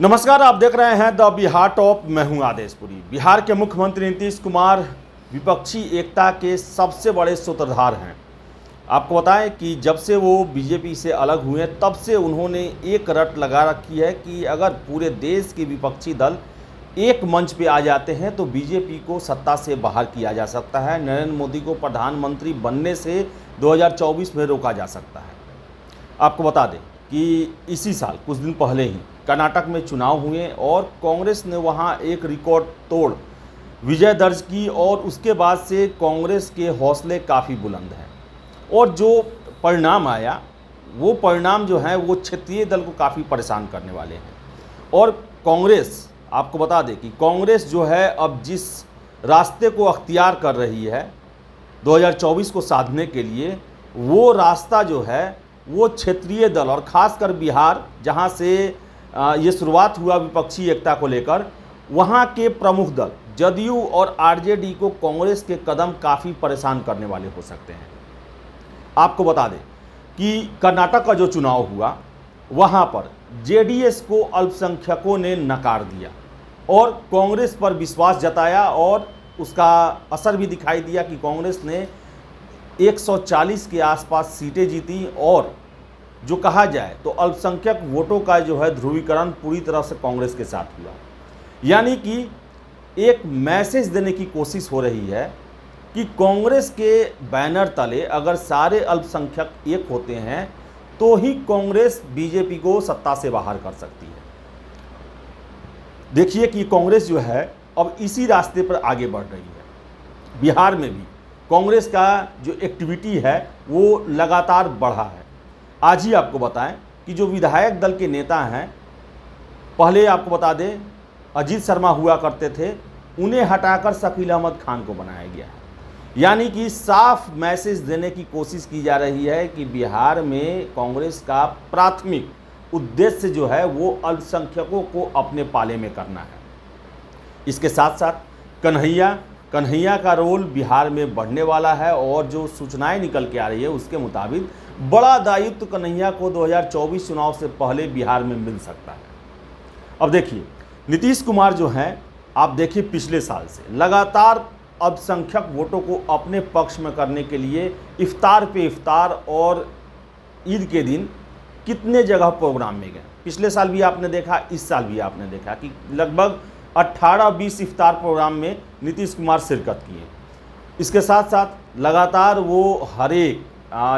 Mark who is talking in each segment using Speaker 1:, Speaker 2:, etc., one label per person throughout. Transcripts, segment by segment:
Speaker 1: नमस्कार, आप देख रहे हैं द बिहार टॉप। मैं हूं आदेशपुरी। बिहार के मुख्यमंत्री नीतीश कुमार विपक्षी एकता के सबसे बड़े सूत्रधार हैं। आपको बताएं कि जब से वो बीजेपी से अलग हुए तब से उन्होंने एक रट लगा रखी है कि अगर पूरे देश के विपक्षी दल एक मंच पे आ जाते हैं तो बीजेपी को सत्ता से बाहर किया जा सकता है। नरेंद्र मोदी को प्रधानमंत्री बनने से 2024 में रोका जा सकता है। आपको बता दें कि इसी साल कुछ दिन पहले ही कर्नाटक में चुनाव हुए और कांग्रेस ने वहां एक रिकॉर्ड तोड़ विजय दर्ज की और उसके बाद से कांग्रेस के हौसले काफ़ी बुलंद हैं और जो परिणाम आया वो परिणाम जो है वो क्षेत्रीय दल को काफ़ी परेशान करने वाले हैं। और कांग्रेस, आपको बता दें कि कांग्रेस जो है अब जिस रास्ते को अख्तियार कर रही है 2024 को साधने के लिए, वो रास्ता जो है वो क्षेत्रीय दल और ख़ासकर बिहार, जहाँ से ये शुरुआत हुआ विपक्षी एकता को लेकर, वहाँ के प्रमुख दल जदयू और आरजेडी को कांग्रेस के कदम काफ़ी परेशान करने वाले हो सकते हैं। आपको बता दें कि कर्नाटक का जो चुनाव हुआ वहाँ पर जेडीएस को अल्पसंख्यकों ने नकार दिया और कांग्रेस पर विश्वास जताया और उसका असर भी दिखाई दिया कि कांग्रेस ने 140 के आसपास सीटें जीती और जो कहा जाए तो अल्पसंख्यक वोटों का जो है ध्रुवीकरण पूरी तरह से कांग्रेस के साथ हुआ। यानी कि एक मैसेज देने की कोशिश हो रही है कि कांग्रेस के बैनर तले अगर सारे अल्पसंख्यक एक होते हैं तो ही कांग्रेस बीजेपी को सत्ता से बाहर कर सकती है। देखिए कि कांग्रेस जो है अब इसी रास्ते पर आगे बढ़ रही है। बिहार में भी कांग्रेस का जो एक्टिविटी है वो लगातार बढ़ा है। आज ही आपको बताएं कि जो विधायक दल के नेता हैं, पहले आपको बता दें अजीत शर्मा हुआ करते थे, उन्हें हटाकर शकील अहमद खान को बनाया गया है। यानी कि साफ मैसेज देने की कोशिश की जा रही है कि बिहार में कांग्रेस का प्राथमिक उद्देश्य जो है वो अल्पसंख्यकों को अपने पाले में करना है। इसके साथ साथ कन्हैया का रोल बिहार में बढ़ने वाला है और जो सूचनाएं निकल के आ रही है उसके मुताबिक बड़ा दायित्व कन्हैया को 2024 चुनाव से पहले बिहार में मिल सकता है। अब देखिए नीतीश कुमार जो हैं, आप देखिए पिछले साल से लगातार अल्पसंख्यक वोटों को अपने पक्ष में करने के लिए इफ्तार पे इफ्तार और ईद के दिन कितने जगह प्रोग्राम में गए। पिछले साल भी आपने देखा, इस साल भी आपने देखा कि लगभग 18-20 इफ्तार प्रोग्राम में नीतीश कुमार शिरकत किए। इसके साथ साथ लगातार वो हर एक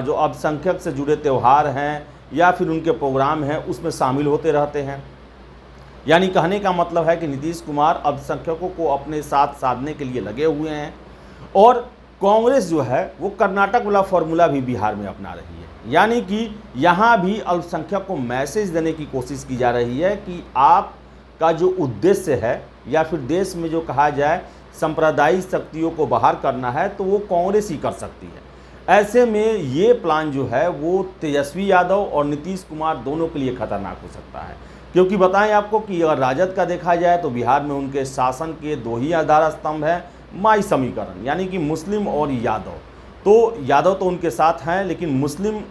Speaker 1: जो अल्पसंख्यक से जुड़े त्यौहार हैं या फिर उनके प्रोग्राम हैं उसमें शामिल होते रहते हैं। यानी कहने का मतलब है कि नीतीश कुमार अल्पसंख्यकों को अपने साथ साधने के लिए लगे हुए हैं और कांग्रेस जो है वो कर्नाटक वाला फॉर्मूला भी बिहार में अपना रही है। यानी कि यहाँ भी अल्पसंख्यक को मैसेज देने की कोशिश की जा रही है कि आपका जो उद्देश्य है या फिर देश में जो कहा जाए सांप्रदायिक शक्तियों को बाहर करना है तो वो कांग्रेस ही कर सकती है। ऐसे में ये प्लान जो है वो तेजस्वी यादव और नीतीश कुमार दोनों के लिए खतरनाक हो सकता है। क्योंकि बताएं आपको कि अगर राजद का देखा जाए तो बिहार में उनके शासन के दो ही आधार स्तंभ हैं, माई समीकरण, यानी कि मुस्लिम और यादव। तो यादव तो उनके साथ हैं लेकिन मुस्लिम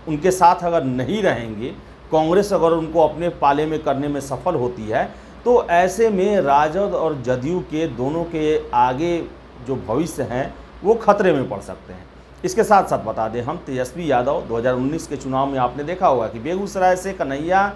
Speaker 1: उनके साथ अगर नहीं रहेंगे, कांग्रेस अगर उनको अपने पाले में करने में सफल होती है तो ऐसे में राजद और जदयू के दोनों के आगे जो भविष्य हैं वो खतरे में पड़ सकते हैं। इसके साथ साथ बता दें हम, तेजस्वी यादव 2019 के चुनाव में आपने देखा होगा कि बेगूसराय से कन्हैया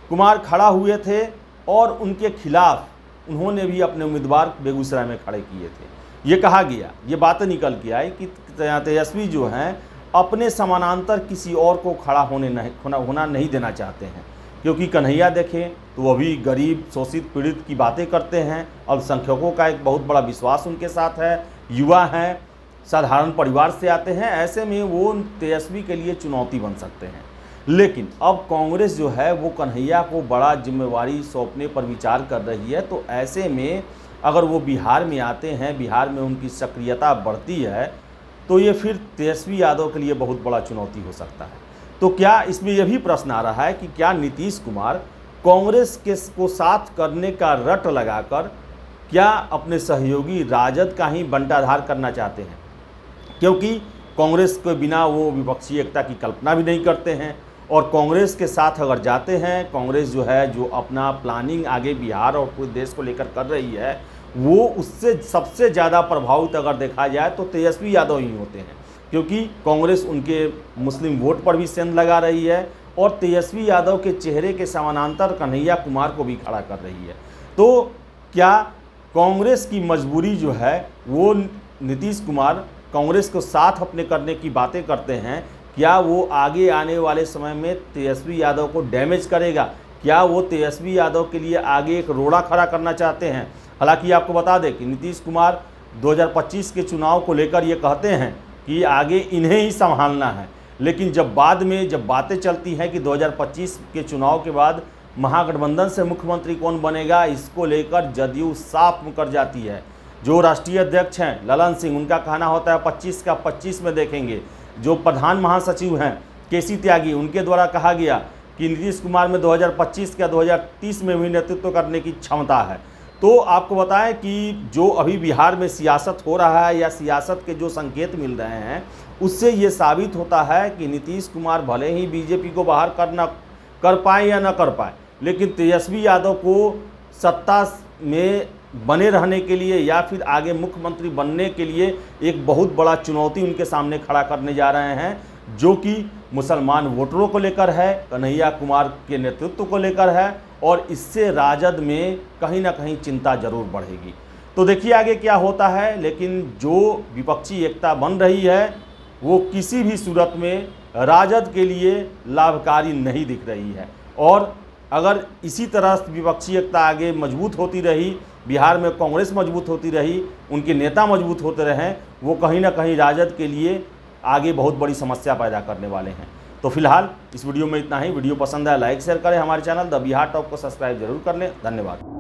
Speaker 1: कुमार खड़ा हुए थे और उनके खिलाफ उन्होंने भी अपने उम्मीदवार बेगूसराय में खड़े किए थे। ये कहा गया, ये बातें निकल के आई कि तेजस्वी जो हैं अपने समानांतर किसी और को खड़ा होना नहीं देना चाहते हैं। क्योंकि कन्हैया देखें तो वो भी गरीब, शोषित, पीड़ित की बातें करते हैं। अल्पसंख्यकों का एक बहुत बड़ा विश्वास उनके साथ है, युवा हैं, साधारण परिवार से आते हैं। ऐसे में वो तेजस्वी के लिए चुनौती बन सकते हैं। लेकिन अब कांग्रेस जो है वो कन्हैया को बड़ा जिम्मेवारी सौंपने पर विचार कर रही है। तो ऐसे में अगर वो बिहार में आते हैं, बिहार में उनकी सक्रियता बढ़ती है तो ये फिर तेजस्वी यादव के लिए बहुत बड़ा चुनौती हो सकता है। तो क्या इसमें यह भी प्रश्न आ रहा है कि क्या नीतीश कुमार कांग्रेस को साथ करने का रट लगाकर क्या अपने सहयोगी राजद का ही बंटाधार करना चाहते हैं? क्योंकि कांग्रेस के बिना वो विपक्षी एकता की कल्पना भी नहीं करते हैं और कांग्रेस के साथ अगर जाते हैं, कांग्रेस जो है जो अपना प्लानिंग आगे बिहार और पूरे देश को लेकर कर रही है, वो उससे सबसे ज़्यादा प्रभावित अगर देखा जाए तो तेजस्वी यादव ही होते हैं, क्योंकि कांग्रेस उनके मुस्लिम वोट पर भी सेंध लगा रही है और तेजस्वी यादव के चेहरे के समानांतर कन्हैया कुमार को भी खड़ा कर रही है। तो क्या कांग्रेस की मजबूरी जो है वो नीतीश कुमार कांग्रेस को साथ अपने करने की बातें करते हैं, क्या वो आगे आने वाले समय में तेजस्वी यादव को डैमेज करेगा? क्या वो तेजस्वी यादव के लिए आगे एक रोड़ा खड़ा करना चाहते हैं? हालांकि आपको बता दें कि नीतीश कुमार 2025 के चुनाव को लेकर ये कहते हैं कि आगे इन्हें ही संभालना है, लेकिन जब बाद में जब बातें चलती हैं कि 2025 के चुनाव के बाद महागठबंधन से मुख्यमंत्री कौन बनेगा, इसको लेकर जदयू साफ मुकर जाती है। जो राष्ट्रीय अध्यक्ष हैं ललन सिंह, उनका कहना होता है 25 का 25 में देखेंगे। जो प्रधान महासचिव हैं केसी त्यागी, उनके द्वारा कहा गया कि नीतीश कुमार में 2025 का 2030 में भी नेतृत्व करने की क्षमता है। तो आपको बताएं कि जो अभी बिहार में सियासत हो रहा है या सियासत के जो संकेत मिल रहे हैं, उससे ये साबित होता है कि नीतीश कुमार भले ही बीजेपी को बाहर कर पाए या न कर पाए, लेकिन तेजस्वी यादव को सत्ता में बने रहने के लिए या फिर आगे मुख्यमंत्री बनने के लिए एक बहुत बड़ा चुनौती उनके सामने खड़ा करने जा रहे हैं, जो कि मुसलमान वोटरों को लेकर है, कन्हैया कुमार के नेतृत्व को लेकर है, और इससे राजद में कहीं ना कहीं चिंता जरूर बढ़ेगी। तो देखिए आगे क्या होता है, लेकिन जो विपक्षी एकता बन रही है वो किसी भी सूरत में राजद के लिए लाभकारी नहीं दिख रही है। और अगर इसी तरह विपक्षी एकता आगे मजबूत होती रही, बिहार में कांग्रेस मजबूत होती रही, उनके नेता मजबूत होते रहें, वो कहीं ना कहीं राजद के लिए आगे बहुत बड़ी समस्या पैदा करने वाले हैं। तो फिलहाल इस वीडियो में इतना ही। वीडियो पसंद आया लाइक शेयर करें, हमारे चैनल द बिहार टॉप को सब्सक्राइब जरूर कर लें। धन्यवाद।